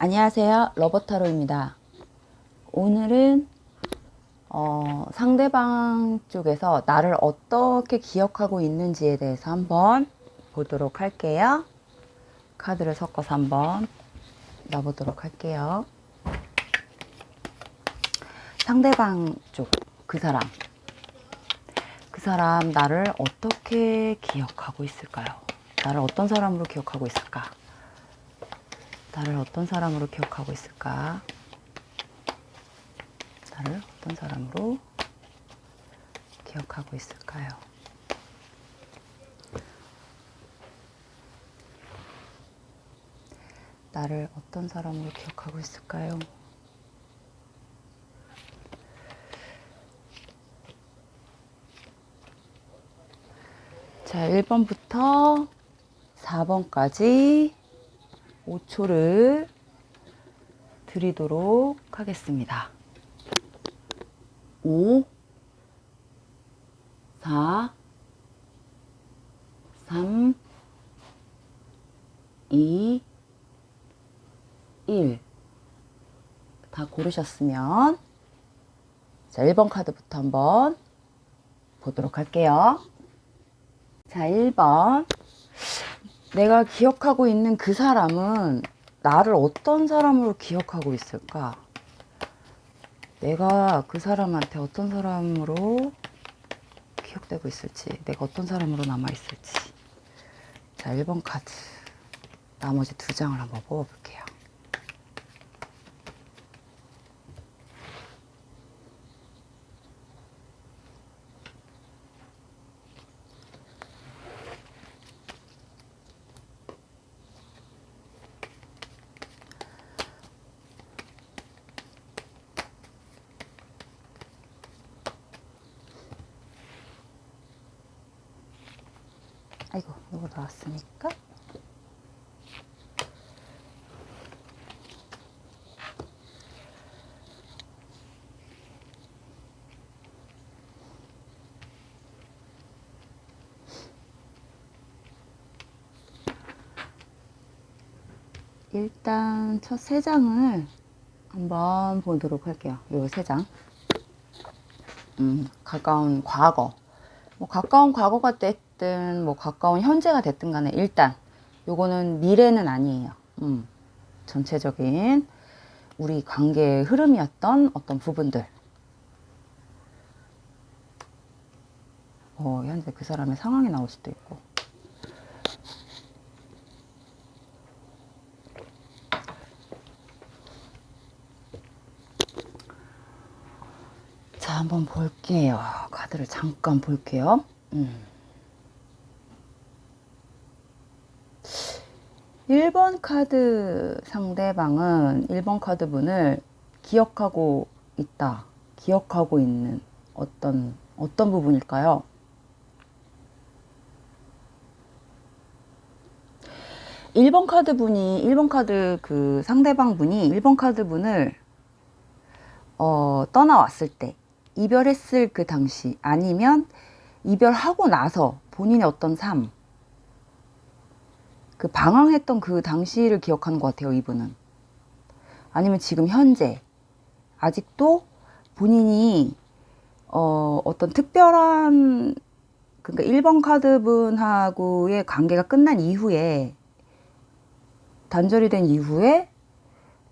안녕하세요. 러버타로입니다. 오늘은 상대방 쪽에서 나를 어떻게 기억하고 있는지에 대해서 한번 보도록 할게요. 카드를 섞어서 한번 놔보도록 할게요. 상대방 쪽, 그 사람 나를 어떻게 기억하고 있을까요? 나를 어떤 사람으로 기억하고 있을까? 나를 어떤 사람으로 기억하고 있을까? 나를 어떤 사람으로 기억하고 있을까요? 나를 어떤 사람으로 기억하고 있을까요? 자, 1번부터 4번까지 5초를 드리도록 하겠습니다. 5, 4, 3, 2, 1. 다 고르셨으면 자, 1번 카드부터 한번 보도록 할게요. 자, 1번. 내가 기억하고 있는 그 사람은 나를 어떤 사람으로 기억하고 있을까? 내가 그 사람한테 어떤 사람으로 기억되고 있을지, 내가 어떤 사람으로 남아있을지. 자, 1번 카드. 나머지 두 장을 한번 뽑아볼게요. 아이고, 이거 나왔으니까. 일단 첫 세 장을 한번 보도록 할게요. 요 세 장. 가까운 과거. 뭐 가까운 과거가 됐든 뭐 가까운 현재가 됐든 간에 일단 요거는 미래는 아니에요. 전체적인 우리 관계의 흐름이었던 어떤 부분들. 현재 그 사람의 상황이 나올 수도 있고. 자, 한번 볼게요. 카드를 잠깐 볼게요. 1번 카드 상대방은 1번 카드 분을 기억하고 있다. 기억하고 있는 어떤 부분일까요? 1번 카드 분이, 1번 카드 그 상대방 분이 1번 카드 분을 떠나왔을 때, 이별했을 그 당시, 아니면 이별하고 나서 본인의 어떤 삶, 그 방황했던 그 당시를 기억하는 것 같아요, 이분은. 아니면 지금 현재, 아직도 본인이 어떤 특별한, 그러니까 1번 카드 분하고의 관계가 끝난 이후에, 단절이 된 이후에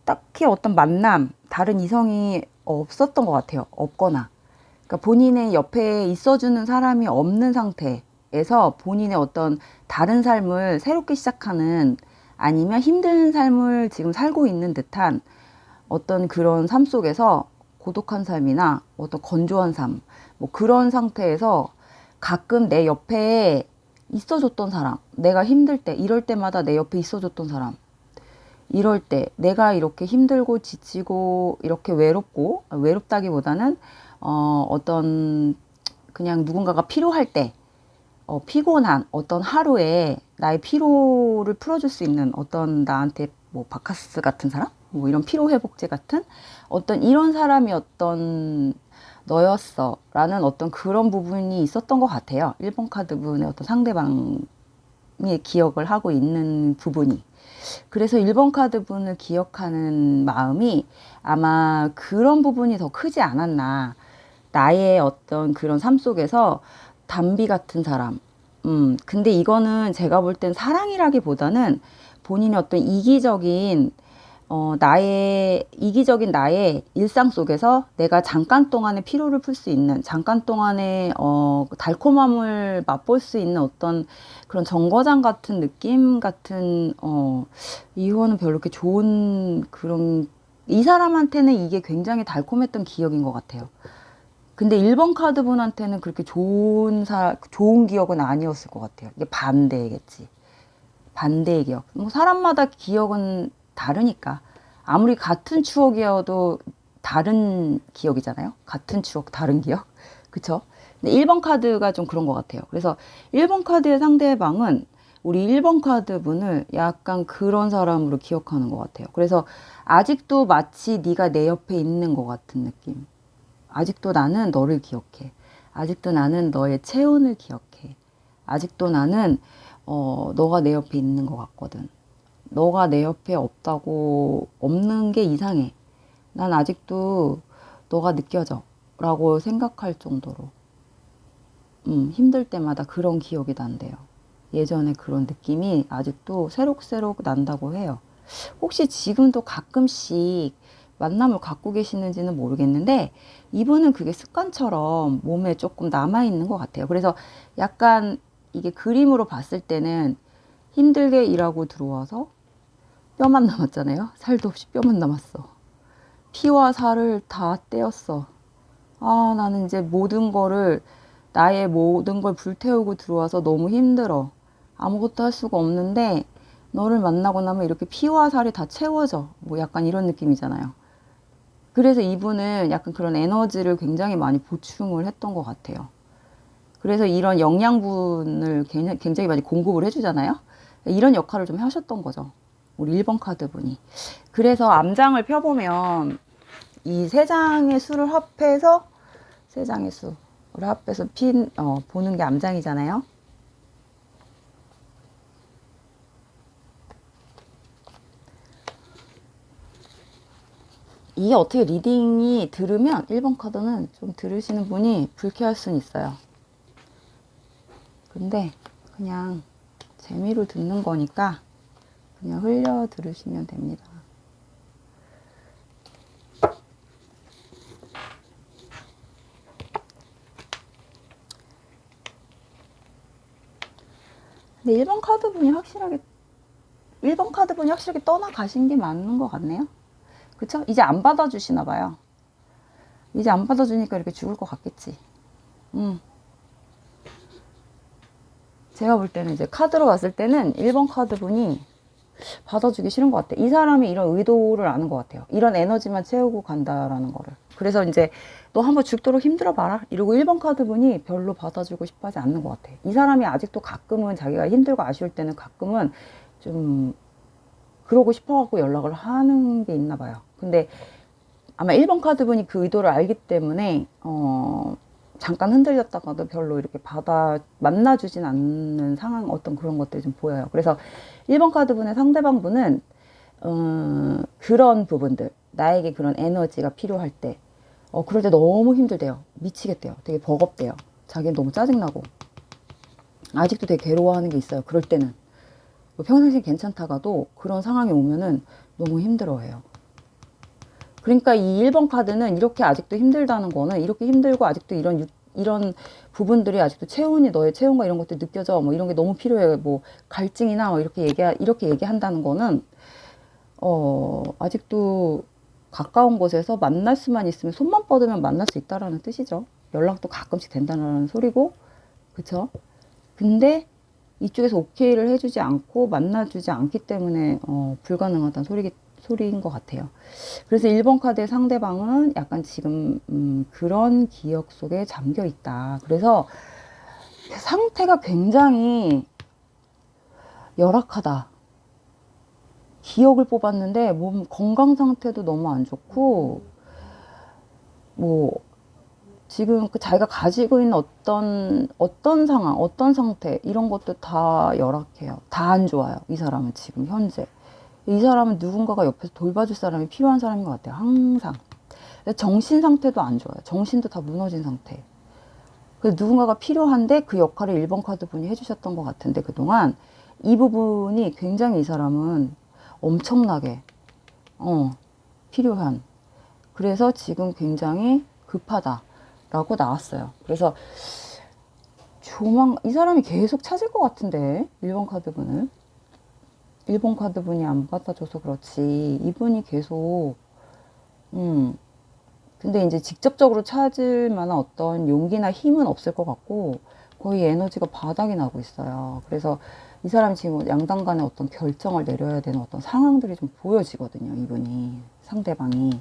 딱히 어떤 만남, 다른 이성이 없었던 것 같아요. 없거나. 그러니까 본인의 옆에 있어주는 사람이 없는 상태에서 본인의 어떤 다른 삶을 새롭게 시작하는, 아니면 힘든 삶을 지금 살고 있는 듯한 어떤 그런 삶 속에서 고독한 삶이나 어떤 건조한 삶, 뭐 그런 상태에서 가끔 내 옆에 있어줬던 사람, 내가 힘들 때, 이럴 때마다 내 옆에 있어줬던 사람, 이럴 때 내가 이렇게 힘들고 지치고 이렇게 외롭다기보다는 어떤 그냥 누군가가 필요할 때 피곤한 어떤 하루에 나의 피로를 풀어줄 수 있는 어떤 나한테 뭐 바카스 같은 사람? 뭐 이런 피로회복제 같은 어떤 이런 사람이 어떤 너였어 라는 어떤 그런 부분이 있었던 것 같아요. 1번 카드 분의 어떤 상대방의 기억을 하고 있는 부분이. 그래서 1번 카드 분을 기억하는 마음이 아마 그런 부분이 더 크지 않았나. 나의 어떤 그런 삶 속에서 담비 같은 사람. 근데 이거는 제가 볼 땐 사랑이라기보다는 본인의 어떤 이기적인 나의 일상 속에서 내가 잠깐 동안의 피로를 풀 수 있는, 잠깐 동안의, 달콤함을 맛볼 수 있는 어떤 그런 정거장 같은 느낌 같은, 이거는 별로 이렇게 좋은 그런, 이 사람한테는 이게 굉장히 달콤했던 기억인 것 같아요. 근데 1번 카드 분한테는 그렇게 좋은 기억은 아니었을 것 같아요. 이게 반대겠지. 반대의 기억. 뭐 사람마다 기억은 다르니까. 아무리 같은 추억이어도 다른 기억이잖아요. 같은 추억, 다른 기억. 그쵸? 근데 1번 카드가 좀 그런 것 같아요. 그래서 1번 카드의 상대방은 우리 1번 카드 분을 약간 그런 사람으로 기억하는 것 같아요. 그래서 아직도 마치 네가 내 옆에 있는 것 같은 느낌. 아직도 나는 너를 기억해. 아직도 나는 너의 체온을 기억해. 아직도 나는 너가 내 옆에 있는 것 같거든. 너가 내 옆에 없는 게 이상해. 난 아직도 너가 느껴져. 라고 생각할 정도로. 힘들 때마다 그런 기억이 난대요. 예전에 그런 느낌이 아직도 새록새록 난다고 해요. 혹시 지금도 가끔씩 만남을 갖고 계시는지는 모르겠는데 이분은 그게 습관처럼 몸에 조금 남아있는 것 같아요. 그래서 약간 이게 그림으로 봤을 때는 힘들게 일하고 들어와서 뼈만 남았잖아요. 살도 없이 뼈만 남았어. 피와 살을 다 떼었어. 아, 나는 이제 나의 모든 걸 불태우고 들어와서 너무 힘들어. 아무것도 할 수가 없는데 너를 만나고 나면 이렇게 피와 살이 다 채워져. 뭐 약간 이런 느낌이잖아요. 그래서 이분은 약간 그런 에너지를 굉장히 많이 보충을 했던 것 같아요. 그래서 이런 영양분을 굉장히 많이 공급을 해주잖아요. 이런 역할을 좀 하셨던 거죠. 우리 1번 카드 분이. 그래서 암장을 펴보면 이 세 장의 수를 합해서 보는 게 암장이잖아요. 이게 어떻게 리딩이 들으면 1번 카드는 좀 들으시는 분이 불쾌할 수는 있어요. 근데 그냥 재미로 듣는 거니까 그냥 흘려 들으시면 됩니다. 근데 1번 카드 분이 확실하게 떠나가신 게 맞는 것 같네요. 그쵸? 이제 안 받아주시나 봐요. 이제 안 받아주니까 이렇게 죽을 것 같겠지. 제가 볼 때는 이제 카드로 봤을 때는 1번 카드 분이 받아주기 싫은 것 같아. 이 사람이 이런 의도를 아는 것 같아요. 이런 에너지만 채우고 간다라는 거를. 그래서 이제 너 한번 죽도록 힘들어 봐라. 이러고 1번 카드 분이 별로 받아주고 싶어 하지 않는 것 같아. 이 사람이 아직도 가끔은 자기가 힘들고 아쉬울 때는 가끔은 좀 그러고 싶어갖고 연락을 하는 게 있나 봐요. 근데 아마 1번 카드 분이 그 의도를 알기 때문에 잠깐 흔들렸다가도 별로 이렇게 만나주진 않는 상황, 어떤 그런 것들이 좀 보여요. 그래서 1번 카드 분의 상대방 분은 그런 부분들, 나에게 그런 에너지가 필요할 때 그럴 때 너무 힘들대요. 미치겠대요. 되게 버겁대요. 자기는 너무 짜증나고 아직도 되게 괴로워하는 게 있어요. 그럴 때는 뭐 평상시 괜찮다가도 그런 상황이 오면은 너무 힘들어해요. 그러니까 이 1번 카드는 이렇게 아직도 힘들다는 거는, 이렇게 힘들고 아직도 이런 부분들이 아직도 너의 체온과 이런 것들이 느껴져. 뭐 이런 게 너무 필요해. 뭐 갈증이나 뭐 이렇게 얘기한다는 거는, 아직도 가까운 곳에서 만날 수만 있으면, 손만 뻗으면 만날 수 있다라는 뜻이죠. 연락도 가끔씩 된다는 소리고, 그쵸? 근데 이쪽에서 오케이를 해주지 않고 만나주지 않기 때문에 불가능하다는 소리인 것 같아요. 그래서 1번 카드의 상대방은 약간 지금 그런 기억 속에 잠겨 있다. 그래서 상태가 굉장히 열악하다. 기억을 뽑았는데 몸 건강 상태도 너무 안 좋고, 뭐 지금 자기가 가지고 있는 어떤 상황, 어떤 상태, 이런 것도 다 열악해요. 다 안 좋아요. 이 사람은 지금 현재. 이 사람은 누군가가 옆에서 돌봐줄 사람이 필요한 사람인 것 같아요. 항상. 정신 상태도 안 좋아요. 정신도 다 무너진 상태. 그래서 누군가가 필요한데 그 역할을 1번 카드 분이 해주셨던 것 같은데 그동안 이 부분이 굉장히 이 사람은 엄청나게 필요한, 그래서 지금 굉장히 급하다라고 나왔어요. 그래서 이 사람이 계속 찾을 것 같은데 1번 카드 분을 1번 카드 분이 안 받아줘서 그렇지 이분이 계속 근데 이제 직접적으로 찾을 만한 어떤 용기나 힘은 없을 것 같고 거의 에너지가 바닥이 나고 있어요. 그래서 이 사람이 지금 양당 간에 어떤 결정을 내려야 되는 어떤 상황들이 좀 보여지거든요. 이분이, 상대방이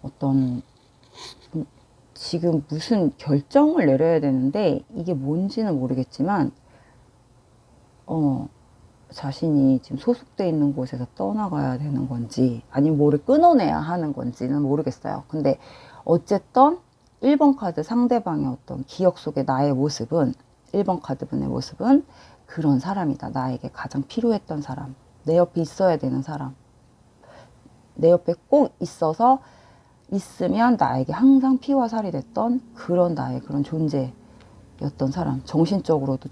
어떤 지금 무슨 결정을 내려야 되는데 이게 뭔지는 모르겠지만 자신이 지금 소속돼 있는 곳에서 떠나가야 되는 건지 아니면 뭐를 끊어내야 하는 건지는 모르겠어요. 근데 어쨌든 1번 카드 상대방의 어떤 기억 속의 나의 모습은 1번 카드 분의 모습은 그런 사람이다. 나에게 가장 필요했던 사람, 내 옆에 있어야 되는 사람, 내 옆에 꼭 있으면 나에게 항상 피와 살이 됐던 그런 나의 그런 존재였던 사람, 정신적으로도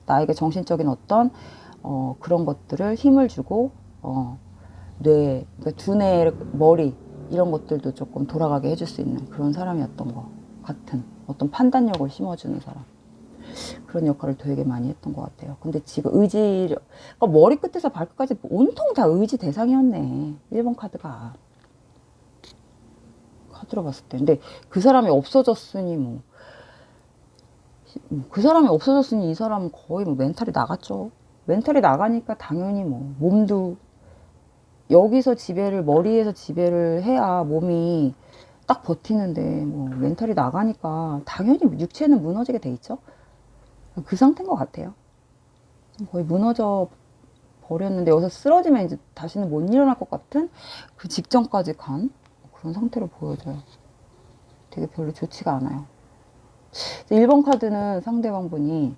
나에게 정신적인 어떤 그런 것들을 힘을 주고 그러니까 두뇌, 머리 이런 것들도 조금 돌아가게 해줄 수 있는 그런 사람이었던 것 같은 어떤 판단력을 심어주는 사람, 그런 역할을 되게 많이 했던 것 같아요. 근데 지금 그러니까 머리끝에서 발끝까지 온통 다 의지 대상이었네 1번 카드가, 카드로 봤을 때. 근데 그 사람이 없어졌으니 그 사람이 없어졌으니 이 사람은 거의 멘탈이 나갔죠. 멘탈이 나가니까 당연히 몸도 여기서 머리에서 지배를 해야 몸이 딱 버티는데 멘탈이 나가니까 당연히 육체는 무너지게 돼 있죠. 그 상태인 것 같아요. 거의 무너져 버렸는데 여기서 쓰러지면 이제 다시는 못 일어날 것 같은 그 직전까지 간 그런 상태로 보여져요. 되게 별로 좋지가 않아요. 1번 카드는 상대방 분이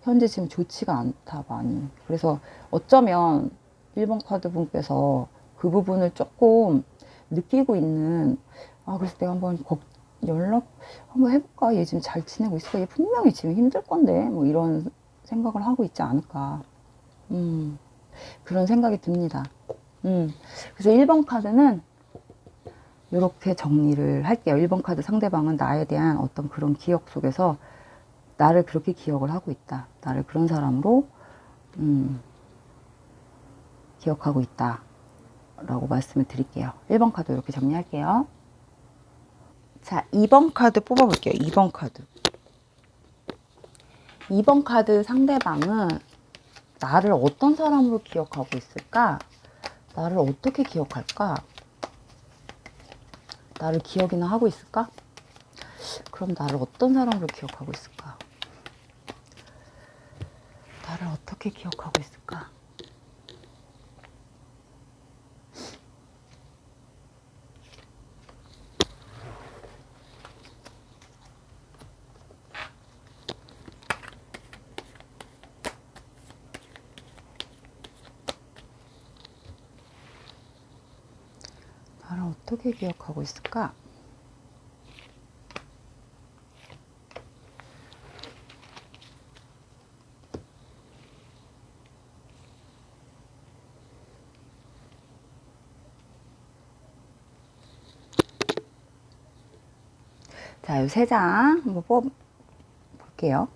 현재 지금 좋지가 않다 많이. 그래서 어쩌면 1번 카드 분께서 그 부분을 조금 느끼고 있는, 그래서 내가 한번 연락 한번 해볼까? 얘 지금 잘 지내고 있을까? 얘 분명히 지금 힘들 건데 이런 생각을 하고 있지 않을까. 그런 생각이 듭니다. 그래서 1번 카드는 이렇게 정리를 할게요. 1번 카드 상대방은 나에 대한 어떤 그런 기억 속에서 나를 그렇게 기억을 하고 있다. 나를 그런 사람으로 기억하고 있다. 라고 말씀을 드릴게요. 1번 카드 이렇게 정리할게요. 자, 2번 카드 뽑아볼게요. 2번 카드. 2번 카드 상대방은 나를 어떤 사람으로 기억하고 있을까? 나를 어떻게 기억할까? 나를 기억이나 하고 있을까? 그럼 나를 어떤 사람으로 기억하고 있을까? 나를 어떻게 기억하고 있을까? 나를 어떻게 기억하고 있을까? 자, 이 3장 한번 뽑아볼게요.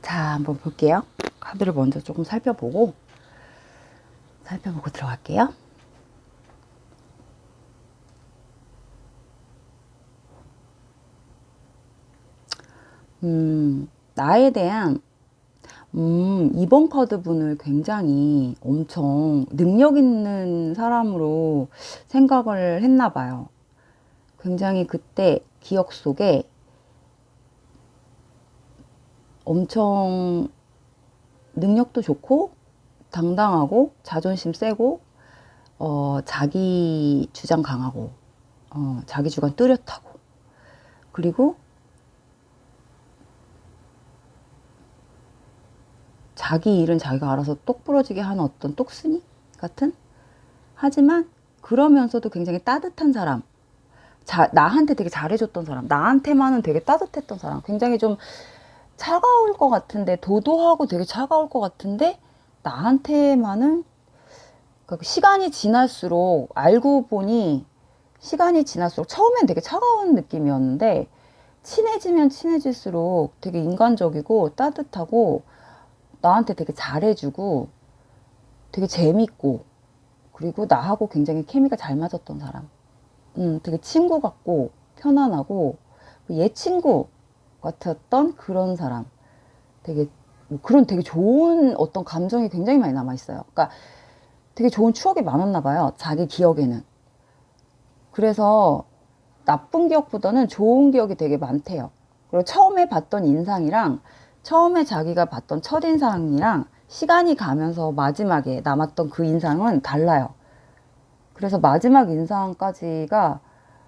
자, 한번 볼게요. 카드를 먼저 조금 살펴보고 들어갈게요. 나에 대한 2번 카드 분을 굉장히 엄청 능력 있는 사람으로 생각을 했나 봐요. 굉장히 그때 기억 속에 엄청 능력도 좋고 당당하고 자존심 세고 자기 주장 강하고, 자기 주관 뚜렷하고, 그리고 자기 일은 자기가 알아서 똑부러지게 하는 어떤 똑순이 같은? 하지만 그러면서도 굉장히 따뜻한 사람, 나한테 되게 잘해줬던 사람, 나한테만은 되게 따뜻했던 사람, 굉장히 좀 차가울 것 같은데, 도도하고 되게 차가울 것 같은데 나한테만은, 그러니까 시간이 지날수록 알고 보니, 시간이 지날수록 처음엔 되게 차가운 느낌이었는데 친해지면 친해질수록 되게 인간적이고 따뜻하고 나한테 되게 잘해주고 되게 재밌고, 그리고 나하고 굉장히 케미가 잘 맞았던 사람. 되게 친구 같고 편안하고 옛 친구 같았던 그런 사람. 되게 뭐 그런 되게 좋은 어떤 감정이 굉장히 많이 남아 있어요. 그러니까 되게 좋은 추억이 많았나 봐요, 자기 기억에는. 그래서 나쁜 기억보다는 좋은 기억이 되게 많대요. 그리고 처음에 봤던 인상이랑 처음에 자기가 봤던 첫인상이랑 시간이 가면서 마지막에 남았던 그 인상은 달라요. 그래서 마지막 인상까지가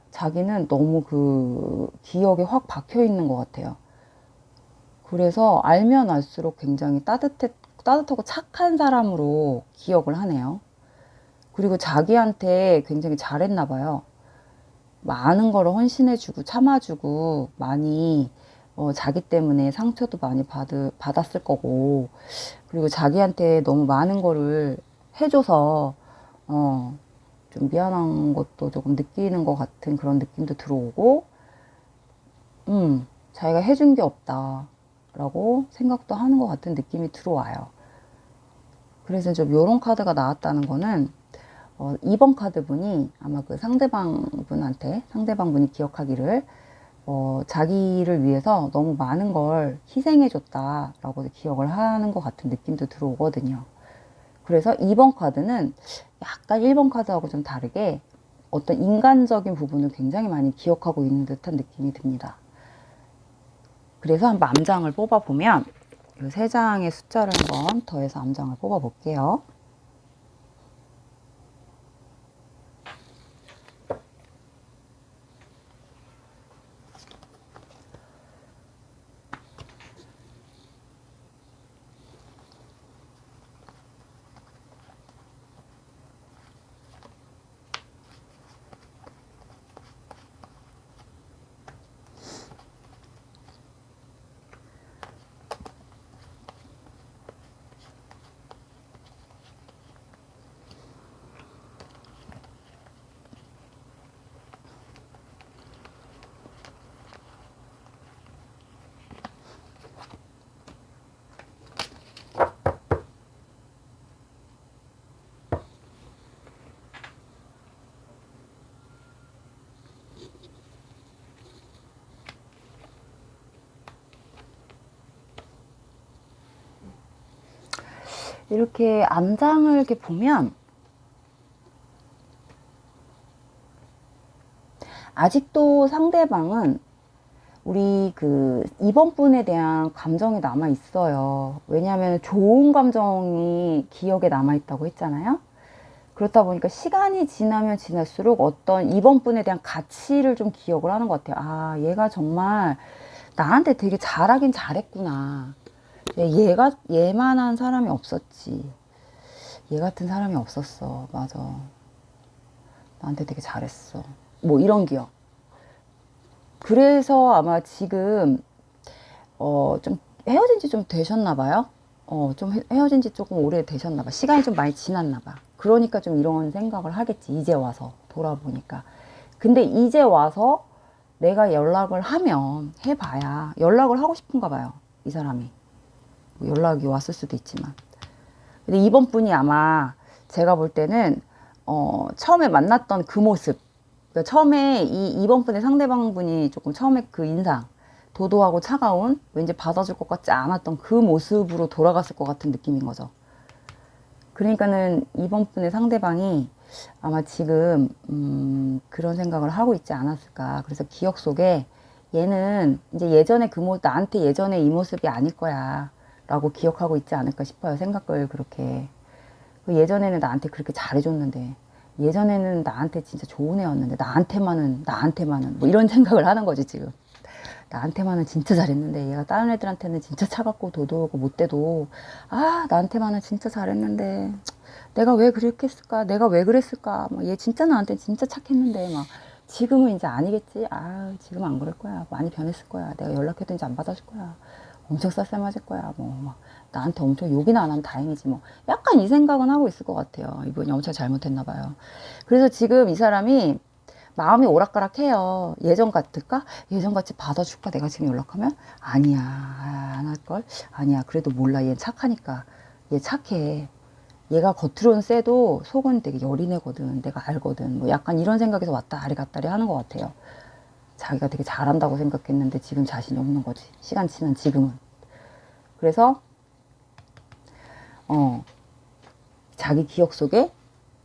자기는 너무 그 기억에 확 박혀 있는 것 같아요. 그래서 알면 알수록 굉장히 따뜻하고 착한 사람으로 기억을 하네요. 그리고 자기한테 굉장히 잘했나 봐요. 많은 거를 헌신해주고 참아주고 많이 자기 때문에 상처도 많이 받았을 거고, 그리고 자기한테 너무 많은 거를 해줘서 좀 미안한 것도 조금 느끼는 것 같은 그런 느낌도 들어오고, 자기가 해준 게 없다 라고 생각도 하는 것 같은 느낌이 들어와요. 그래서 좀 요런 카드가 나왔다는 거는 2번 카드 분이 아마 그 상대방 분이 기억하기를 자기를 위해서 너무 많은 걸 희생해 줬다라고 기억을 하는 것 같은 느낌도 들어오거든요. 그래서 2번 카드는 약간 1번 카드하고 좀 다르게 어떤 인간적인 부분을 굉장히 많이 기억하고 있는 듯한 느낌이 듭니다. 그래서 한번 암장을 뽑아보면 이 3장의 숫자를 한번 더해서 암장을 뽑아볼게요. 이렇게 암장을 이렇게 보면 아직도 상대방은 우리 그 2번 분에 대한 감정이 남아 있어요. 왜냐하면 좋은 감정이 기억에 남아 있다고 했잖아요. 그렇다 보니까 시간이 지나면 지날수록 어떤 2번 분에 대한 가치를 좀 기억을 하는 것 같아요. 아, 얘가 정말 나한테 되게 잘하긴 잘했구나. 얘만한 사람이 없었지. 얘 같은 사람이 없었어. 맞아. 나한테 되게 잘했어. 뭐 이런 기억. 그래서 아마 지금 좀 헤어진 지 좀 되셨나 봐요. 좀 헤어진 지 조금 오래 되셨나 봐. 시간이 좀 많이 지났나 봐. 그러니까 좀 이런 생각을 하겠지. 이제 와서 돌아보니까. 근데 이제 와서 내가 연락을 하면 해봐야 연락을 하고 싶은가 봐요. 이 사람이. 뭐 연락이 왔을 수도 있지만. 근데 이번 분이 아마 제가 볼 때는 처음에 만났던 그 모습, 그러니까 처음에 이번 분의 상대방 분이 조금 처음에 그 인상, 도도하고 차가운, 왠지 받아줄 것 같지 않았던 그 모습으로 돌아갔을 것 같은 느낌인 거죠. 그러니까는 이번 분의 상대방이 아마 지금 그런 생각을 하고 있지 않았을까. 그래서 기억 속에 얘는 이제 예전에 나한테 예전에 이 모습이 아닐 거야 라고 기억하고 있지 않을까 싶어요. 생각을 그렇게. 예전에는 나한테 그렇게 잘해줬는데 예전에는 나한테 진짜 좋은 애였는데 나한테만은 뭐 이런 생각을 하는 거지 지금. 나한테만은 진짜 잘했는데 얘가 다른 애들한테는 진짜 차갑고 도도하고 못돼도 나한테만은 진짜 잘했는데 내가 왜 그렇게 했을까, 내가 왜 그랬을까, 뭐 얘 진짜 나한테 진짜 착했는데 막 지금은 이제 아니겠지. 지금 안 그럴 거야, 많이 변했을 거야, 내가 연락해도 이제 안 받아줄 거야, 엄청 쌀쌀맞을 거야, 뭐 막 나한테 엄청 욕이나 안 하면 다행이지, 뭐 약간 이 생각은 하고 있을 것 같아요. 이분이 엄청 잘못했나 봐요. 그래서 지금 이 사람이 마음이 오락가락해요. 예전 같을까? 예전같이 받아줄까? 내가 지금 연락하면? 아니야, 안 할걸? 아니야, 그래도 몰라, 얘 착하니까. 얘 착해. 얘가 겉으로는 세도 속은 되게 여린애거든. 내가 알거든. 뭐 약간 이런 생각에서 왔다리 갔다리 하는 것 같아요. 자기가 되게 잘한다고 생각했는데 지금 자신이 없는 거지. 시간 지난 지금은. 그래서 자기 기억 속에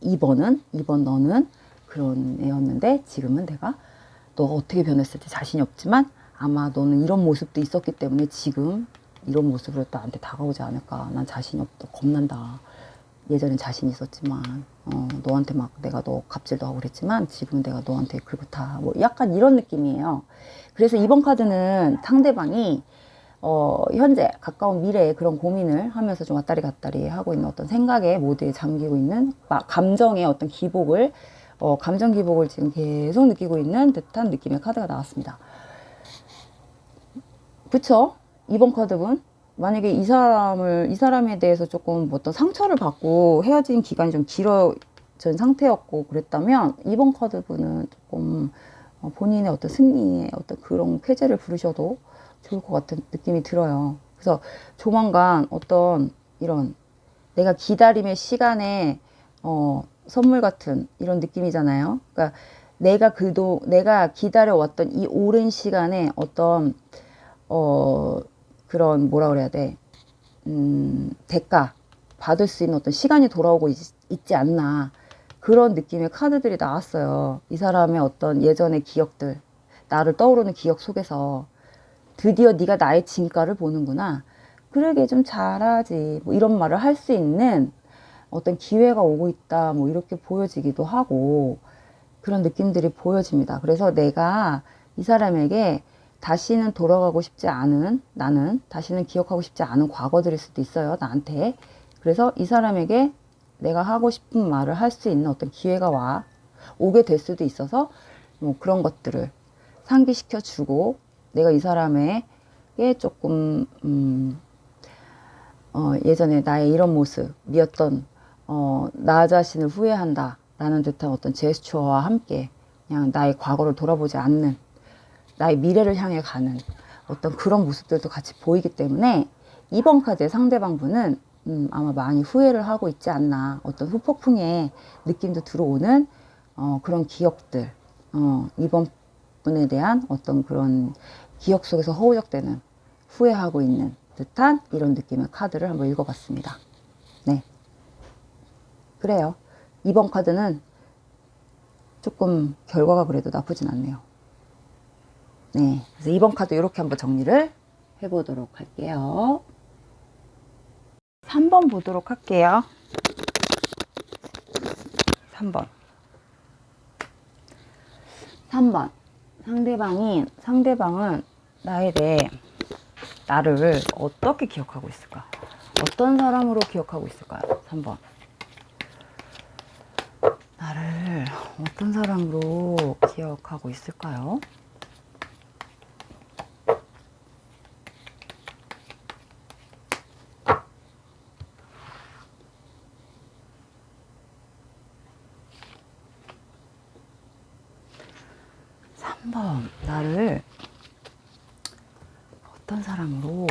2번 너는 그런 애였는데 지금은 내가 너가 어떻게 변했을지 자신이 없지만 아마 너는 이런 모습도 있었기 때문에 지금 이런 모습으로 나한테 다가오지 않을까. 난 자신이 없다. 겁난다. 예전엔 자신 있었지만 너한테 막 내가 너 갑질도 하고 그랬지만 지금은 내가 너한테 그렇다. 뭐 약간 이런 느낌이에요. 그래서 이번 카드는 상대방이 현재 가까운 미래에 그런 고민을 하면서 좀 왔다리 갔다리 하고 있는 어떤 생각에 모두에 잠기고 있는 감정의 어떤 기복을 감정 기복을 지금 계속 느끼고 있는 듯한 느낌의 카드가 나왔습니다. 그쵸? 이번 카드는 만약에 이 사람에 대해서 조금 어떤 상처를 받고 헤어진 기간이 좀 길어진 상태였고 그랬다면 이번 카드분은 조금 본인의 어떤 승리의 어떤 그런 쾌재를 부르셔도 좋을 것 같은 느낌이 들어요. 그래서 조만간 어떤 이런 내가 기다림의 시간에 선물 같은 이런 느낌이잖아요. 그러니까 내가 기다려왔던 이 오랜 시간에 어떤 그런 뭐라 그래야 돼, 대가 받을 수 있는 어떤 시간이 돌아오고 있지 않나, 그런 느낌의 카드들이 나왔어요. 이 사람의 어떤 예전의 기억들, 나를 떠오르는 기억 속에서 드디어 네가 나의 진가를 보는구나, 그러게 좀 잘하지, 뭐 이런 말을 할 수 있는 어떤 기회가 오고 있다, 뭐 이렇게 보여지기도 하고 그런 느낌들이 보여집니다. 그래서 내가 이 사람에게 다시는 돌아가고 싶지 않은, 나는 다시는 기억하고 싶지 않은 과거들일 수도 있어요, 나한테. 그래서 이 사람에게 내가 하고 싶은 말을 할 수 있는 어떤 기회가 오게 될 수도 있어서 뭐 그런 것들을 상기시켜 주고, 내가 이 사람에게 조금 예전에 나의 이런 모습이었던 나 자신을 후회한다 라는 듯한 어떤 제스처와 함께 그냥 나의 과거를 돌아보지 않는, 나의 미래를 향해 가는 어떤 그런 모습들도 같이 보이기 때문에 이번 카드의 상대방 분은 아마 많이 후회를 하고 있지 않나, 어떤 후폭풍의 느낌도 들어오는 그런 기억들, 이번 분에 대한 어떤 그런 기억 속에서 허우적대는, 후회하고 있는 듯한 이런 느낌의 카드를 한번 읽어봤습니다. 네, 그래요. 이번 카드는 조금 결과가 그래도 나쁘진 않네요. 네, 그래서 이번 카드 이렇게 한번 정리를 해보도록 할게요. 3번 보도록 할게요. 3번. 상대방은 나에 대해, 나를 어떻게 기억하고 있을까? 어떤 사람으로 기억하고 있을까요? 3번. 나를 어떤 사람으로 기억하고 있을까요? 나를 어떤 사람으로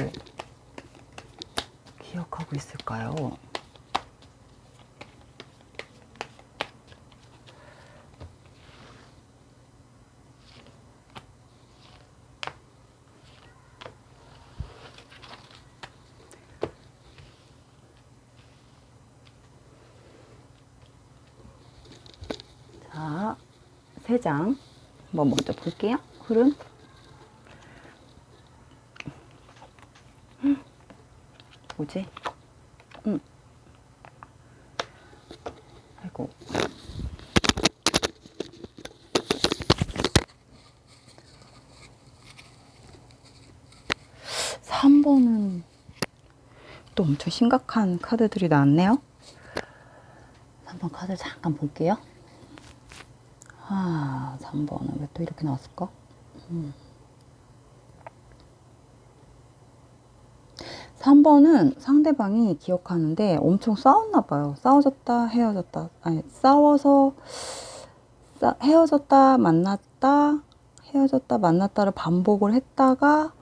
기억하고 있을까요? 자, 3장 한번 먼저 볼게요. 흐름. 뭐지? 아이고. 3번은 또 엄청 심각한 카드들이 나왔네요. 3번 카드 잠깐 볼게요. 3번은 왜 또 이렇게 나왔을까? 3번은 상대방이 기억하는데 엄청 싸웠나 봐요. 싸워졌다, 헤어졌다. 아니, 싸워서 헤어졌다, 만났다, 헤어졌다, 만났다를 반복을 했다가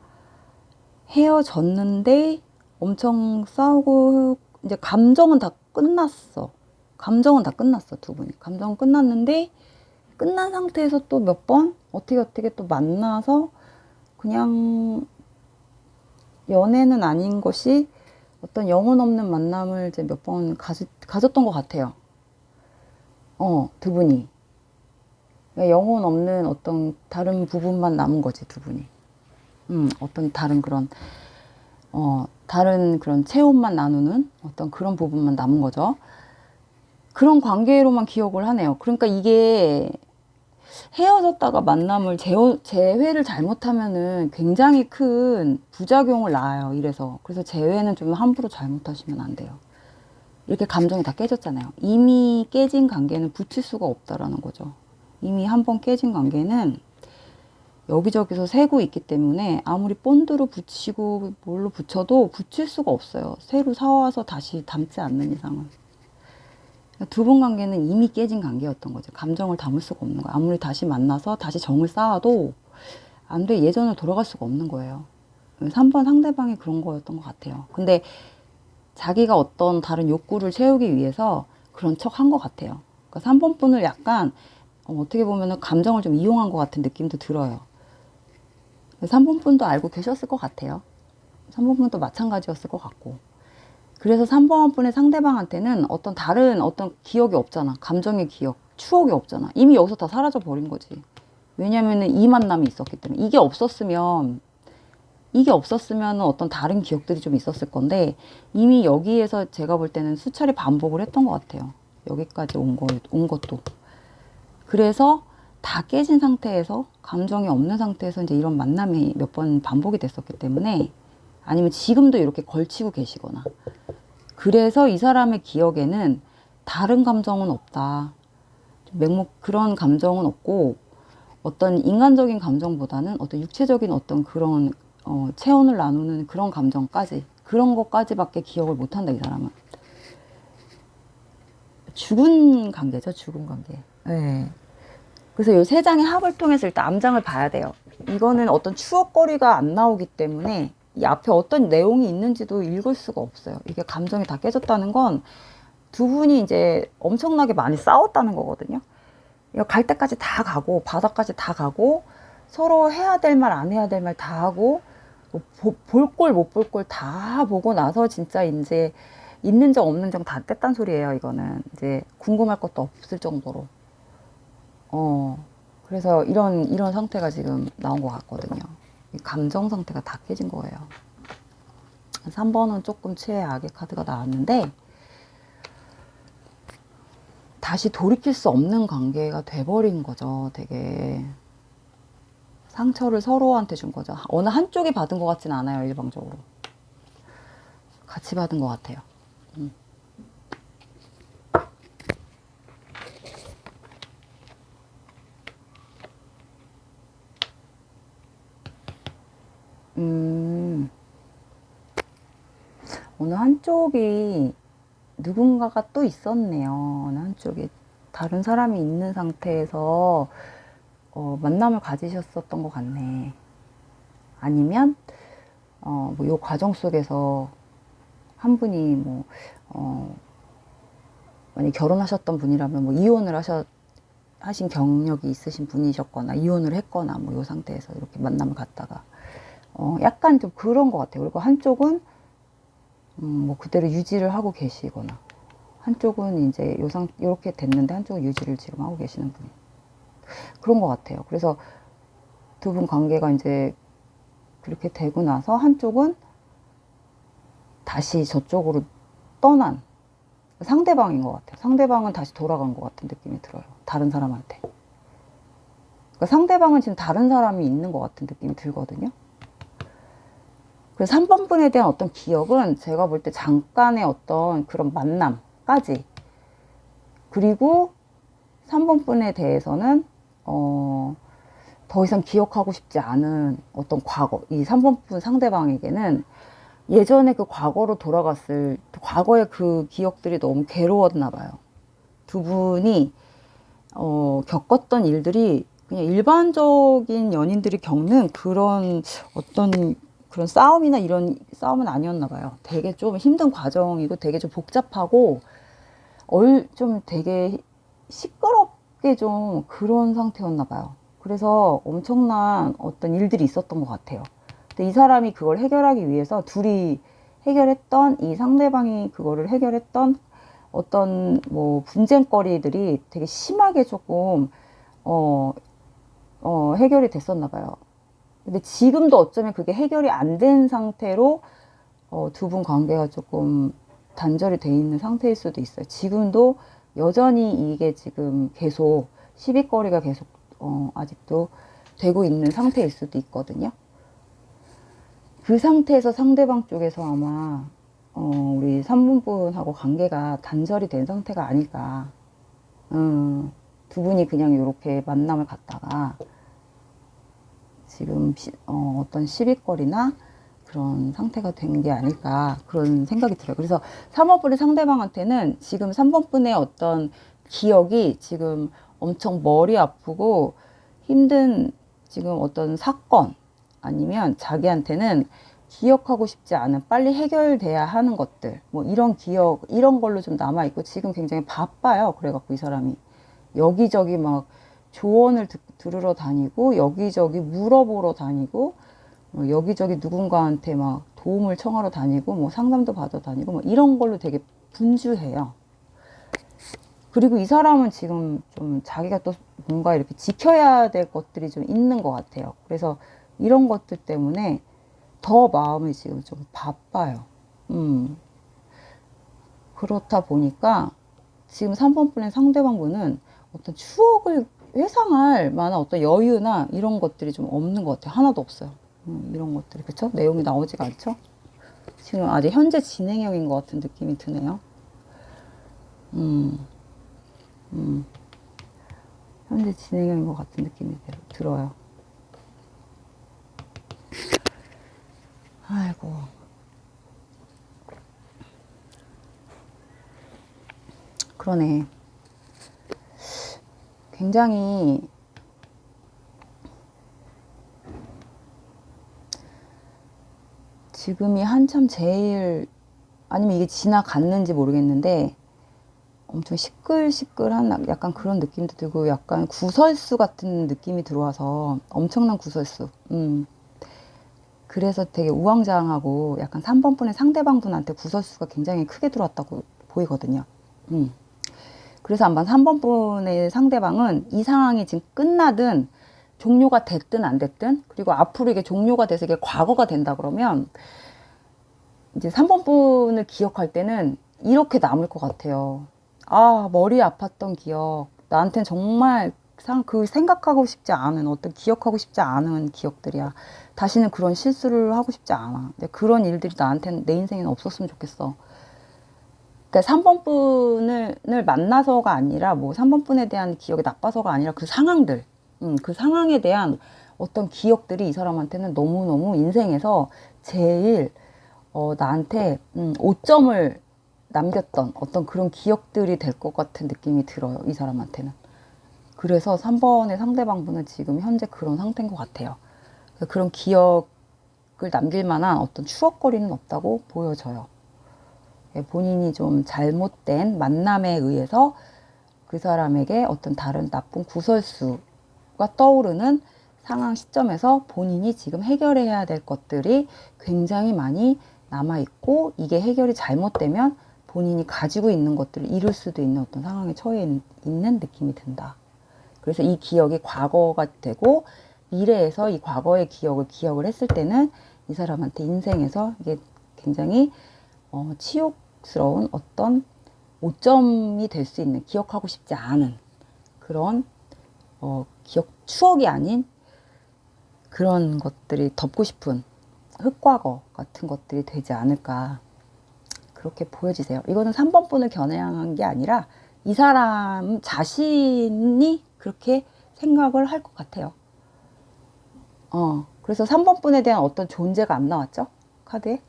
헤어졌는데 엄청 싸우고 이제 감정은 다 끝났어. 감정은 다 끝났어, 두 분이. 감정은 끝났는데 끝난 상태에서 또 몇 번 어떻게 또 만나서 그냥 연애는 아닌 것이 어떤 영혼 없는 만남을 이제 몇 번 가졌던 것 같아요. 두 분이. 그러니까 영혼 없는 어떤 다른 부분만 남은 거지, 두 분이. 어떤 다른 그런 체험만 나누는 어떤 그런 부분만 남은 거죠. 그런 관계로만 기억을 하네요. 그러니까 이게 헤어졌다가 만남을 재회를 잘못하면은 굉장히 큰 부작용을 낳아요. 이래서. 그래서 재회는 좀 함부로 잘못하시면 안 돼요. 이렇게 감정이 다 깨졌잖아요. 이미 깨진 관계는 붙일 수가 없다라는 거죠. 이미 한번 깨진 관계는 여기저기서 새고 있기 때문에 아무리 본드로 붙이고 뭘로 붙여도 붙일 수가 없어요. 새로 사와서 다시 담지 않는 이상은. 두 분 관계는 이미 깨진 관계였던 거죠. 감정을 담을 수가 없는 거예요. 아무리 다시 만나서 다시 정을 쌓아도 안 돼. 예전으로 돌아갈 수가 없는 거예요. 3번 상대방이 그런 거였던 것 같아요. 근데 자기가 어떤 다른 욕구를 채우기 위해서 그런 척 한 것 같아요. 그러니까 3번 분을 약간 어떻게 보면 감정을 좀 이용한 것 같은 느낌도 들어요. 3번 분도 알고 계셨을 것 같아요. 3번 분도 마찬가지였을 것 같고. 그래서 3번 분의 상대방한테는 어떤 다른 어떤 기억이 없잖아. 감정의 기억, 추억이 없잖아. 이미 여기서 다 사라져 버린 거지. 왜냐면은 이 만남이 있었기 때문에. 이게 없었으면 어떤 다른 기억들이 좀 있었을 건데, 이미 여기에서 제가 볼 때는 수차례 반복을 했던 것 같아요. 여기까지 온 것도. 그래서 다 깨진 상태에서, 감정이 없는 상태에서 이제 이런 만남이 몇 번 반복이 됐었기 때문에, 아니면 지금도 이렇게 걸치고 계시거나, 그래서 이 사람의 기억에는 다른 감정은 없다. 그런 감정은 없고, 어떤 인간적인 감정보다는 어떤 육체적인 어떤 그런 체온을 나누는 그런 감정까지, 그런 것까지밖에 기억을 못한다, 이 사람은. 죽은 관계죠, 죽은 관계. 네. 그래서 이 세 장의 합을 통해서 일단 암장을 봐야 돼요. 이거는 어떤 추억거리가 안 나오기 때문에 이 앞에 어떤 내용이 있는지도 읽을 수가 없어요. 이게 감정이 다 깨졌다는 건 두 분이 이제 엄청나게 많이 싸웠다는 거거든요. 갈 때까지 다 가고, 바닥까지 다 가고, 서로 해야 될 말, 안 해야 될 말 다 하고, 볼 꼴, 못 볼 꼴 다 보고 나서 진짜 이제 있는 정 없는 정 다 뗐단 소리예요, 이거는. 이제 궁금할 것도 없을 정도로. 그래서 이런 상태가 지금 나온 것 같거든요. 감정 상태가 다 깨진 거예요. 3번은 조금 최악의 카드가 나왔는데, 다시 돌이킬 수 없는 관계가 돼버린 거죠. 되게 상처를 서로한테 준 거죠. 어느 한쪽이 받은 것 같진 않아요. 일방적으로 같이 받은 것 같아요. 어느 한쪽이 누군가가 또 있었네요. 어느 한쪽에 다른 사람이 있는 상태에서 만남을 가지셨었던 것 같네. 아니면 요 과정 속에서 한 분이 만약 결혼하셨던 분이라면 이혼을 하신 경력이 있으신 분이셨거나 이혼을 했거나 요 상태에서 이렇게 만남을 갖다가 약간 좀 그런 것 같아요. 그리고 한쪽은 그대로 유지를 하고 계시거나, 한쪽은 이제 요렇게 됐는데 한쪽은 유지를 지금 하고 계시는 분이 그런 것 같아요. 그래서 두 분 관계가 이제 그렇게 되고 나서 한쪽은 다시 저쪽으로 떠난 상대방인 것 같아요. 상대방은 다시 돌아간 것 같은 느낌이 들어요. 다른 사람한테. 그러니까 상대방은 지금 다른 사람이 있는 것 같은 느낌이 들거든요. 그래서 3번 분에 대한 어떤 기억은 제가 볼 때 잠깐의 어떤 그런 만남까지, 그리고 3번 분에 대해서는 더 이상 기억하고 싶지 않은 어떤 과거, 이 3번 분 상대방에게는 예전에 그 과거로 돌아갔을 과거의 그 기억들이 너무 괴로웠나 봐요. 두 분이 겪었던 일들이 그냥 일반적인 연인들이 겪는 그런 어떤 그런 싸움이나 이런 싸움은 아니었나 봐요. 되게 좀 힘든 과정이고 되게 좀 복잡하고 좀 되게 시끄럽게 좀 그런 상태였나 봐요. 그래서 엄청난 어떤 일들이 있었던 것 같아요. 근데 이 사람이 그걸 해결하기 위해서 둘이 해결했던, 이 상대방이 그거를 해결했던 어떤 뭐 분쟁거리들이 되게 심하게 조금 해결이 됐었나 봐요. 근데 지금도 어쩌면 그게 해결이 안 된 상태로 두 분 관계가 조금 단절이 돼 있는 상태일 수도 있어요. 지금도 여전히 이게 지금 계속 시비거리가 계속 아직도 되고 있는 상태일 수도 있거든요. 그 상태에서 상대방 쪽에서 아마 우리 3분분하고 관계가 단절이 된 상태가 아닐까. 두 분이 그냥 이렇게 만남을 갖다가 지금 어떤 시비거리나 그런 상태가 된 게 아닐까, 그런 생각이 들어요. 그래서 3번분의 상대방한테는 지금 3번분의 어떤 기억이 지금 엄청 머리 아프고 힘든 지금 어떤 사건, 아니면 자기한테는 기억하고 싶지 않은, 빨리 해결돼야 하는 것들, 뭐 이런 기억, 이런 걸로 좀 남아있고, 지금 굉장히 바빠요. 그래갖고 이 사람이 여기저기 막 조언을 들으러 다니고, 여기저기 물어보러 다니고, 여기저기 누군가한테 막 도움을 청하러 다니고, 뭐 상담도 받아 다니고, 뭐 이런 걸로 되게 분주해요. 그리고 이 사람은 지금 좀 자기가 또 뭔가 이렇게 지켜야 될 것들이 좀 있는 것 같아요. 그래서 이런 것들 때문에 더 마음이 지금 좀 바빠요. 그렇다 보니까 지금 3번분의 상대방분은 어떤 추억을 회상할 만한 어떤 여유나 이런 것들이 좀 없는 것 같아요. 하나도 없어요. 이런 것들이, 그쵸? 내용이 나오지가 않죠? 지금 아직 현재 진행형인 것 같은 느낌이 드네요. 현재 진행형인 것 같은 느낌이 들어요. 아이고. 그러네. 굉장히 지금이 한참 제일, 아니면 이게 지나갔는지 모르겠는데 엄청 시끌시끌한 약간 그런 느낌도 들고, 약간 구설수 같은 느낌이 들어와서, 엄청난 구설수. 그래서 되게 우왕좌왕하고, 약간 3번분의 상대방분한테 구설수가 굉장히 크게 들어왔다고 보이거든요. 그래서 아마 3번분의 상대방은 이 상황이 지금 끝나든 종료가 됐든 안 됐든, 그리고 앞으로 이게 종료가 돼서 이게 과거가 된다 그러면 이제 3번분을 기억할 때는 이렇게 남을 것 같아요. 아, 머리 아팠던 기억, 나한테는 정말 그 생각하고 싶지 않은, 어떤 기억하고 싶지 않은 기억들이야. 다시는 그런 실수를 하고 싶지 않아. 근데 그런 일들이 나한테는, 내 인생에는 없었으면 좋겠어. 그러니까 3번분을 만나서가 아니라, 뭐 3번분에 대한 기억이 나빠서가 아니라 그 상황들, 그 상황에 대한 어떤 기억들이 이 사람한테는 너무너무 인생에서 제일 나한테 5점을 남겼던 어떤 그런 기억들이 될 것 같은 느낌이 들어요. 이 사람한테는. 그래서 3번의 상대방분은 지금 현재 그런 상태인 것 같아요. 그런 기억을 남길 만한 어떤 추억거리는 없다고 보여져요. 본인이 좀 잘못된 만남에 의해서 그 사람에게 어떤 다른 나쁜 구설수가 떠오르는 상황 시점에서 본인이 지금 해결해야 될 것들이 굉장히 많이 남아있고, 이게 해결이 잘못되면 본인이 가지고 있는 것들을 잃을 수도 있는 어떤 상황에 처해 있는 느낌이 든다. 그래서 이 기억이 과거가 되고, 미래에서 이 과거의 기억을 했을 때는 이 사람한테 인생에서 이게 굉장히 치욕스러운 어떤 오점이 될 수 있는, 기억하고 싶지 않은 그런 추억이 아닌 그런 것들이 덮고 싶은 흑과거 같은 것들이 되지 않을까 그렇게 보여지세요. 이거는 3번 분을 겨냥한 게 아니라 이 사람 자신이 그렇게 생각을 할 것 같아요. 그래서 3번 분에 대한 어떤 존재가 안 나왔죠? 카드에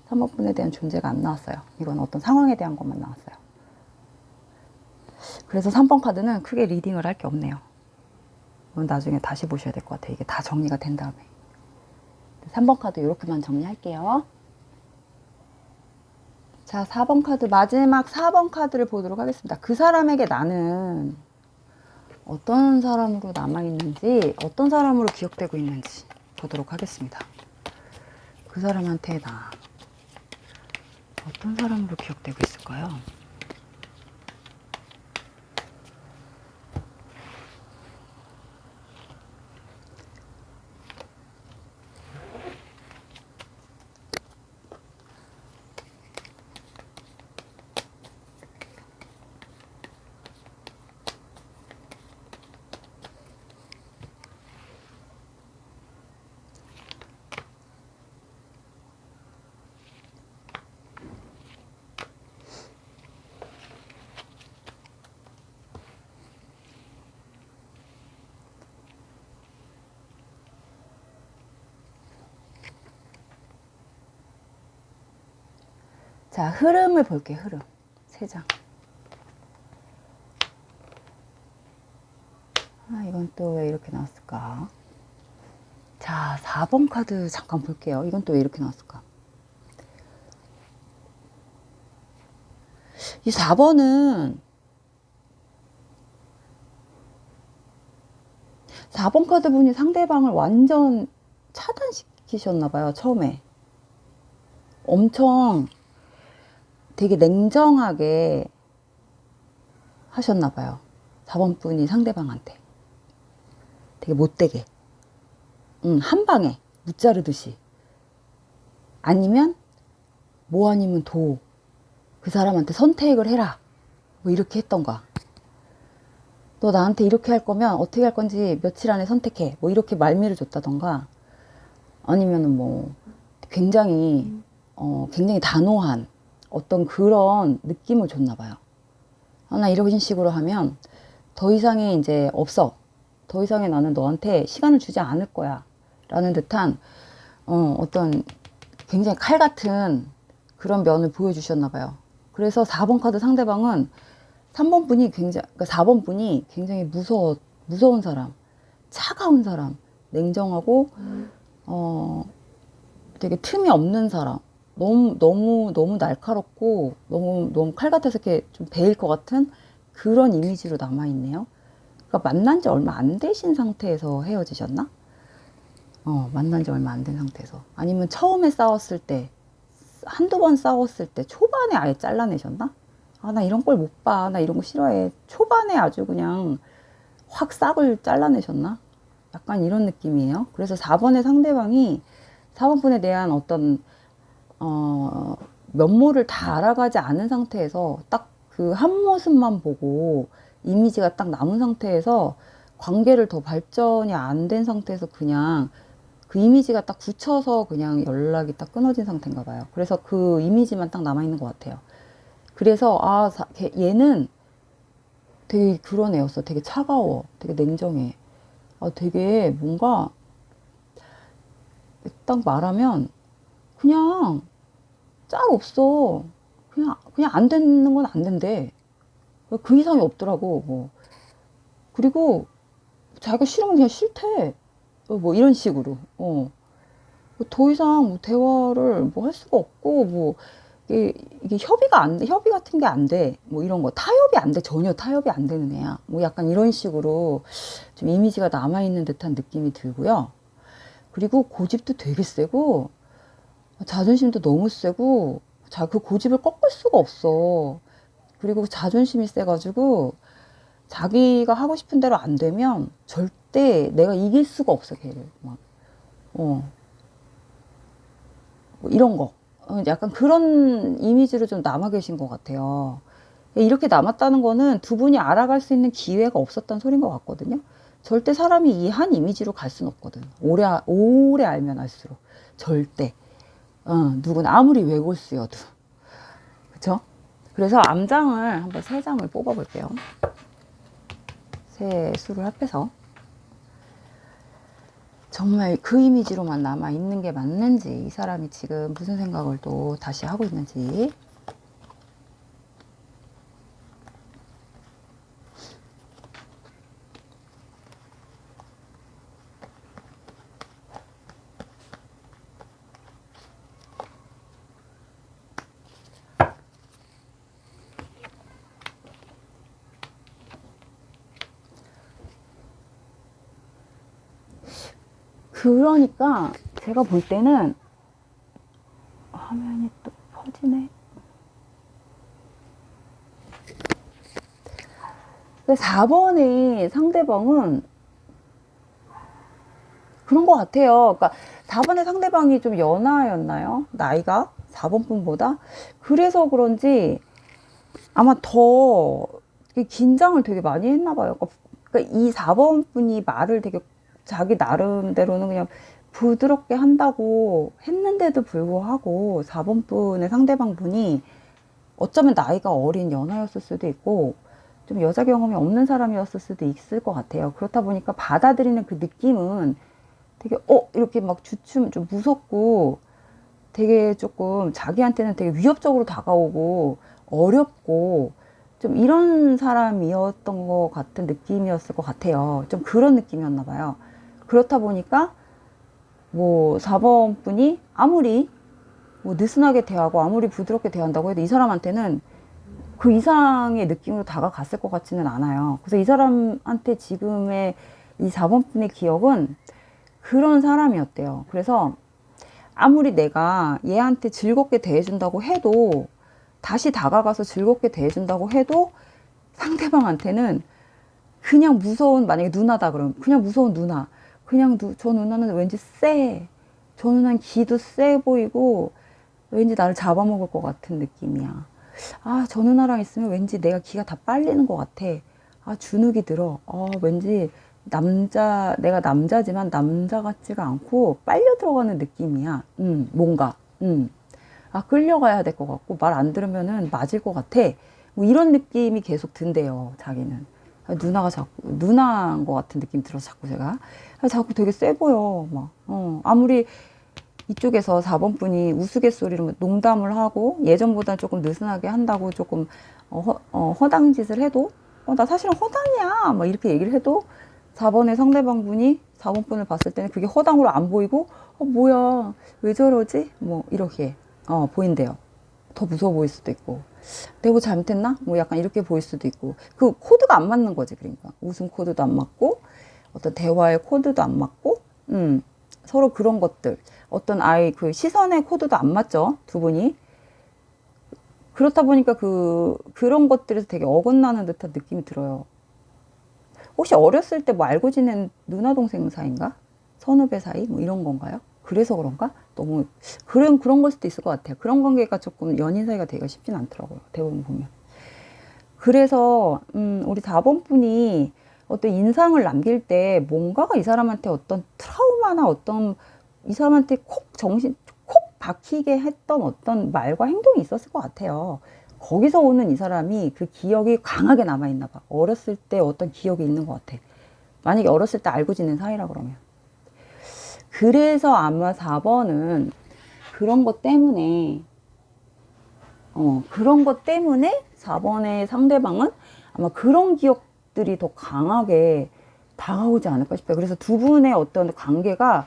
3번 분에 대한 존재가 안 나왔어요. 이건 어떤 상황에 대한 것만 나왔어요. 그래서 3번 카드는 크게 리딩을 할 게 없네요. 이건 나중에 다시 보셔야 될 것 같아요. 이게 다 정리가 된 다음에. 3번 카드 이렇게만 정리할게요. 자, 4번 카드, 마지막 4번 카드를 보도록 하겠습니다. 그 사람에게 나는 어떤 사람으로 남아있는지, 어떤 사람으로 기억되고 있는지 보도록 하겠습니다. 그 사람한테 나 어떤 사람으로 기억되고 있을까요? 자, 흐름을 볼게요. 흐름. 3장. 이건 또 왜 이렇게 나왔을까? 자, 4번 카드 잠깐 볼게요. 이건 또 왜 이렇게 나왔을까? 이 4번은 4번 카드 분이 상대방을 완전 차단시키셨나봐요. 처음에. 엄청 되게 냉정하게 하셨나봐요. 4번 분이 상대방한테. 되게 못되게. 한 방에 무자르듯이. 아니면 뭐 아니면 도. 그 사람한테 선택을 해라. 뭐 이렇게 했던가. 너 나한테 이렇게 할 거면 어떻게 할 건지 며칠 안에 선택해. 뭐 이렇게 말미를 줬다던가. 아니면은 뭐 굉장히 굉장히 단호한 어떤 그런 느낌을 줬나 봐요. 나 이런 식으로 하면 더 이상의 이제 없어. 더 이상의 나는 너한테 시간을 주지 않을 거야. 라는 듯한 어떤 굉장히 칼 같은 그런 면을 보여주셨나 봐요. 그래서 4번 카드 상대방은 3번 분이 굉장히, 그러니까 4번 분이 굉장히 무서운 사람, 차가운 사람, 냉정하고 되게 틈이 없는 사람. 너무 날카롭고 너무 칼 같아서 이렇게 좀 베일 것 같은 그런 이미지로 남아있네요. 그러니까 만난 지 얼마 안 되신 상태에서 헤어지셨나? 만난 지 얼마 안 된 상태에서. 아니면 처음에 싸웠을 때, 한두 번 싸웠을 때 초반에 아예 잘라내셨나? 나 이런 걸 못 봐. 나 이런 거 싫어해. 초반에 아주 그냥 확 싹을 잘라내셨나? 약간 이런 느낌이에요. 그래서 4번의 상대방이 4번 분에 대한 어떤 면모를 다 알아가지 않은 상태에서 딱 그 한 모습만 보고 이미지가 딱 남은 상태에서 관계를 더 발전이 안 된 상태에서 그냥 그 이미지가 딱 굳혀서 그냥 연락이 딱 끊어진 상태인가 봐요. 그래서 그 이미지만 딱 남아있는 것 같아요. 그래서 얘는 되게 그런 애였어. 되게 차가워. 되게 냉정해. 되게 뭔가 딱 말하면 그냥 짤 없어. 그냥 안 되는 건 안 된대. 그 이상이 없더라고. 뭐. 그리고 자기가 싫으면 그냥 싫대. 뭐 이런 식으로. 더 이상 뭐 대화를 뭐 할 수가 없고 뭐 이게 협의가 안 돼. 협의 같은 게 안 돼. 뭐 이런 거. 타협이 안 돼. 전혀 타협이 안 되는 애야. 뭐 약간 이런 식으로 좀 이미지가 남아있는 듯한 느낌이 들고요. 그리고 고집도 되게 세고 자존심도 너무 세고 그 고집을 꺾을 수가 없어. 그리고 자존심이 세가지고 자기가 하고 싶은 대로 안 되면 절대 내가 이길 수가 없어, 걔를. 뭐 이런 거. 약간 그런 이미지로 좀 남아 계신 것 같아요. 이렇게 남았다는 거는 두 분이 알아갈 수 있는 기회가 없었던 소린 것 같거든요. 절대 사람이 이 한 이미지로 갈 수는 없거든. 오래 알면 알수록. 절대. 누구나 아무리 외골수여도. 그쵸? 그래서 암장을 한번 3장을 뽑아볼게요. 세 수를 합해서 정말 그 이미지로만 남아있는 게 맞는지, 이 사람이 지금 무슨 생각을 또 다시 하고 있는지. 그러니까 제가 볼 때는 화면이 또 퍼지네. 4번의 상대방은 그런 것 같아요. 그러니까 4번의 상대방이 좀 연하였나요? 나이가 4번 분보다. 그래서 그런지 아마 더 긴장을 되게 많이 했나 봐요. 그러니까 이 4번 분이 말을 되게 자기 나름대로는 그냥 부드럽게 한다고 했는데도 불구하고 4번 분의 상대방 분이 어쩌면 나이가 어린 연하였을 수도 있고 좀 여자 경험이 없는 사람이었을 수도 있을 것 같아요. 그렇다 보니까 받아들이는 그 느낌은 되게 이렇게 막 주춤 좀 무섭고 되게 조금 자기한테는 되게 위협적으로 다가오고 어렵고 좀 이런 사람이었던 것 같은 느낌이었을 것 같아요. 좀 그런 느낌이었나 봐요. 그렇다 보니까 뭐 4번 분이 아무리 뭐 느슨하게 대하고 아무리 부드럽게 대한다고 해도 이 사람한테는 그 이상의 느낌으로 다가갔을 것 같지는 않아요. 그래서 이 사람한테 지금의 이 4번 분의 기억은 그런 사람이었대요. 그래서 아무리 내가 얘한테 즐겁게 대해준다고 해도 다시 다가가서 즐겁게 대해준다고 해도 상대방한테는 그냥 무서운, 만약에 누나다 그러면 그냥 무서운 누나, 그냥 저 누나는 왠지 저 누나는 기도 세 보이고 왠지 나를 잡아먹을 것 같은 느낌이야. 저 누나랑 있으면 왠지 내가 기가 다 빨리는 것 같아. 주눅이 들어. 왠지 내가 남자지만 남자 같지가 않고 빨려 들어가는 느낌이야. 뭔가. 끌려가야 될 것 같고 말 안 들으면은 맞을 것 같아. 뭐 이런 느낌이 계속 든대요, 자기는. 누나가 자꾸 누나인 것 같은 느낌이 들어서 자꾸 제가 자꾸 되게 세 보여. 막 아무리 이쪽에서 4번 분이 우스갯소리로 농담을 하고 예전보다 조금 느슨하게 한다고 조금 허당짓을 해도 나 사실은 허당이야 막 이렇게 얘기를 해도 4번의 상대방 분이 4번 분을 봤을 때는 그게 허당으로 안 보이고 뭐야 왜 저러지 뭐 이렇게 보인대요. 더 무서워 보일 수도 있고 내가 뭐 잘못했나 뭐 약간 이렇게 보일 수도 있고 그 코드가 안 맞는 거지. 그러니까 웃음 코드도 안 맞고 어떤 대화의 코드도 안 맞고 서로 그런 것들 어떤 그 시선의 코드도 안 맞죠, 두 분이. 그렇다 보니까 그런 것들에서 되게 어긋나는 듯한 느낌이 들어요. 혹시 어렸을 때 뭐 알고 지낸 누나 동생 사이인가? 선후배 사이? 뭐 이런 건가요? 그래서 그런가? 너무 그런 걸 수도 있을 것 같아요. 그런 관계가 조금 연인 사이가 되기가 쉽진 않더라고요. 대부분 보면. 그래서 우리 4번 분이 어떤 인상을 남길 때 뭔가가 이 사람한테 어떤 트라우마나 어떤 이 사람한테 콕 박히게 했던 어떤 말과 행동이 있었을 것 같아요. 거기서 오는 이 사람이 그 기억이 강하게 남아있나 봐. 어렸을 때 어떤 기억이 있는 것 같아. 만약에 어렸을 때 알고 지낸 사이라 그러면. 그래서 아마 4번은 그런 것 때문에 4번의 상대방은 아마 그런 기억들이 더 강하게 다가오지 않을까 싶어요. 그래서 두 분의 어떤 관계가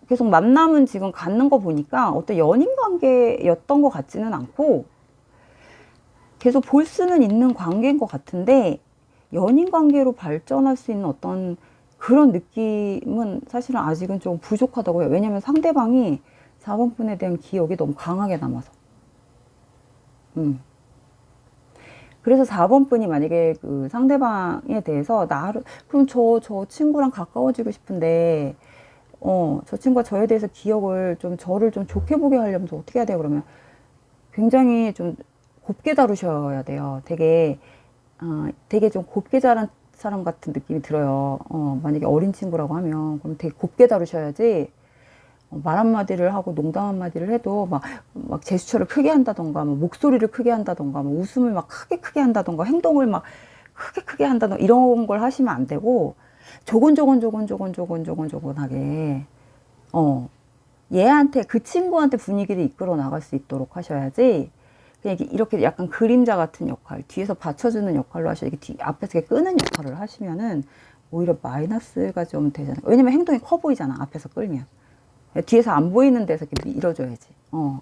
계속 만남은 지금 갖는 거 보니까 어떤 연인 관계였던 것 같지는 않고 계속 볼 수는 있는 관계인 것 같은데 연인 관계로 발전할 수 있는 어떤 그런 느낌은 사실은 아직은 좀 부족하다고 해요. 왜냐면 상대방이 4번 분에 대한 기억이 너무 강하게 남아서. 그래서 4번 분이 만약에 그 상대방에 대해서 그럼 저 친구랑 가까워지고 싶은데 저 친구가 저에 대해서 저를 좀 좋게 보게 하려면 저 어떻게 해야 돼요? 그러면 굉장히 좀 곱게 다루셔야 돼요. 되게 좀 곱게 자란 사람 같은 느낌이 들어요. 만약에 어린 친구라고 하면 그럼 되게 곱게 다루셔야지 말 한마디를 하고 농담 한마디를 해도 막 제스처를 크게 한다던가, 뭐 목소리를 크게 한다던가, 뭐 웃음을 막 크게 한다던가, 행동을 막 크게 한다던가, 이런 걸 하시면 안 되고, 조곤조곤하게, 얘한테, 그 친구한테 분위기를 이끌어 나갈 수 있도록 하셔야지, 그냥 이렇게 약간 그림자 같은 역할, 뒤에서 받쳐주는 역할로 하셔야, 이렇게 앞에서 이렇게 끄는 역할을 하시면은, 오히려 마이너스가 좀 되잖아요. 왜냐면 행동이 커 보이잖아, 앞에서 끌면. 뒤에서 안 보이는 데서 이렇게 밀어줘야지.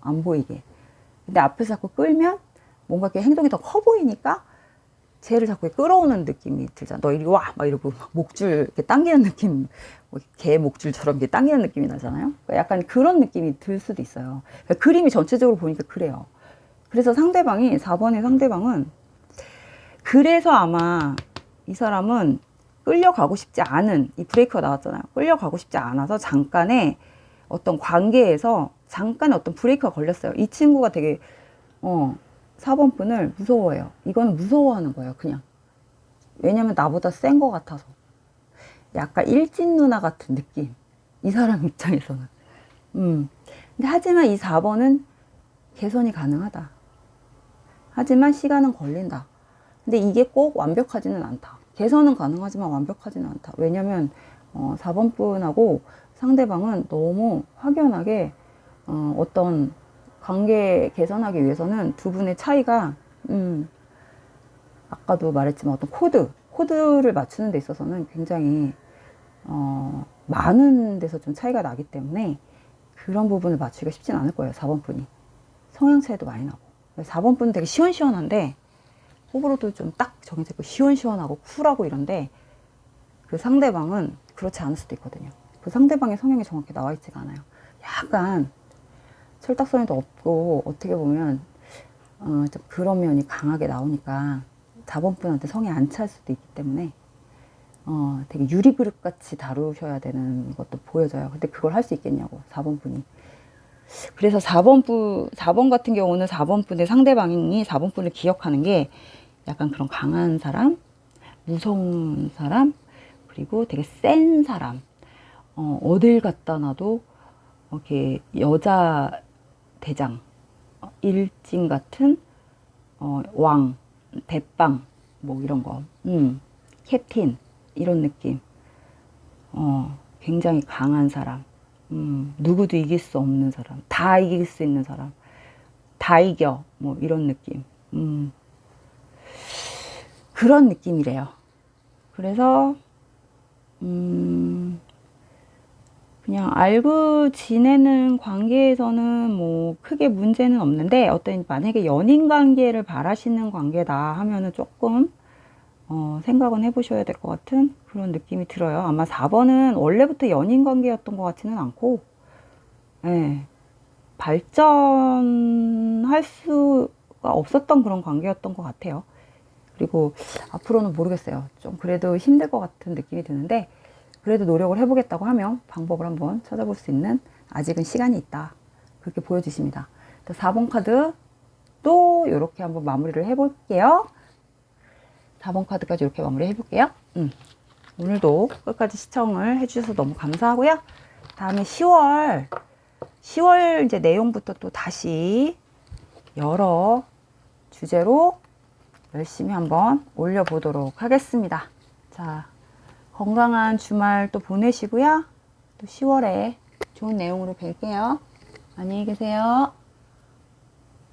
안 보이게. 근데 앞에서 자꾸 끌면 뭔가 이렇게 행동이 더 커 보이니까 쟤를 자꾸 끌어오는 느낌이 들잖아. 너 이리 와! 막 이러고 목줄 이렇게 당기는 느낌, 개 목줄처럼 이렇게 당기는 느낌이 나잖아요. 그러니까 약간 그런 느낌이 들 수도 있어요. 그러니까 그림이 전체적으로 보니까 그래요. 그래서 상대방이, 4번의 상대방은, 그래서 아마 이 사람은 끌려가고 싶지 않은, 이 브레이크가 나왔잖아요. 끌려가고 싶지 않아서 잠깐의 어떤 관계에서 잠깐의 어떤 브레이크가 걸렸어요. 이 친구가 되게 4번 분을 무서워해요. 이거는 무서워하는 거예요, 그냥. 왜냐면 나보다 센 것 같아서. 약간 일진 누나 같은 느낌. 이 사람 입장에서는. 근데 하지만 이 4번은 개선이 가능하다. 하지만 시간은 걸린다. 근데 이게 꼭 완벽하지는 않다. 개선은 가능하지만 완벽하지는 않다. 왜냐면 4번 분하고 상대방은 너무 확연하게 어떤 관계 개선하기 위해서는 두 분의 차이가 아까도 말했지만 어떤 코드를 맞추는 데 있어서는 굉장히 많은 데서 좀 차이가 나기 때문에 그런 부분을 맞추기가 쉽진 않을 거예요. 4번 분이. 성향 차이도 많이 나고. 4번 분은 되게 시원시원한데 호불호도 좀 딱 정해져 있고 시원시원하고 쿨하고 이런데, 그 상대방은 그렇지 않을 수도 있거든요. 그 상대방의 성향이 정확히 나와 있지가 않아요. 약간 철딱서니도 없고, 어떻게 보면 좀 그런 면이 강하게 나오니까 4번 분한테 성이 안 찰 수도 있기 때문에 되게 유리그릇 같이 다루셔야 되는 것도 보여져요. 근데 그걸 할 수 있겠냐고, 4번 분이. 그래서 4번 같은 경우는 4번 분의 상대방이 4번 분을 기억하는 게 약간 그런 강한 사람, 무서운 사람, 그리고 되게 센 사람, 어딜 갖다 놔도 이렇게 여자 대장, 일진 같은 왕, 대빵, 뭐 이런 거, 캡틴, 이런 느낌. 굉장히 강한 사람, 누구도 이길 수 없는 사람, 다 이길 수 있는 사람, 다 이겨, 뭐 이런 느낌. 그런 느낌이래요. 그래서 그냥 알고 지내는 관계에서는 뭐 크게 문제는 없는데, 어떤 만약에 연인 관계를 바라시는 관계다 하면은 조금 생각은 해보셔야 될 것 같은 그런 느낌이 들어요. 아마 4번은 원래부터 연인 관계였던 것 같지는 않고, 예, 발전할 수가 없었던 그런 관계였던 것 같아요. 그리고 앞으로는 모르겠어요. 좀 그래도 힘들 것 같은 느낌이 드는데, 그래도 노력을 해보겠다고 하면 방법을 한번 찾아볼 수 있는, 아직은 시간이 있다, 그렇게 보여주십니다. 4번 카드 또 이렇게 한번 마무리를 해볼게요. 4번 카드까지 이렇게 마무리 해볼게요. 오늘도 끝까지 시청을 해주셔서 너무 감사하고요. 다음에 10월 이제 내용부터 또 다시 여러 주제로 열심히 한번 올려보도록 하겠습니다. 자, 건강한 주말 또 보내시고요. 또 10월에 좋은 내용으로 뵐게요. 안녕히 계세요.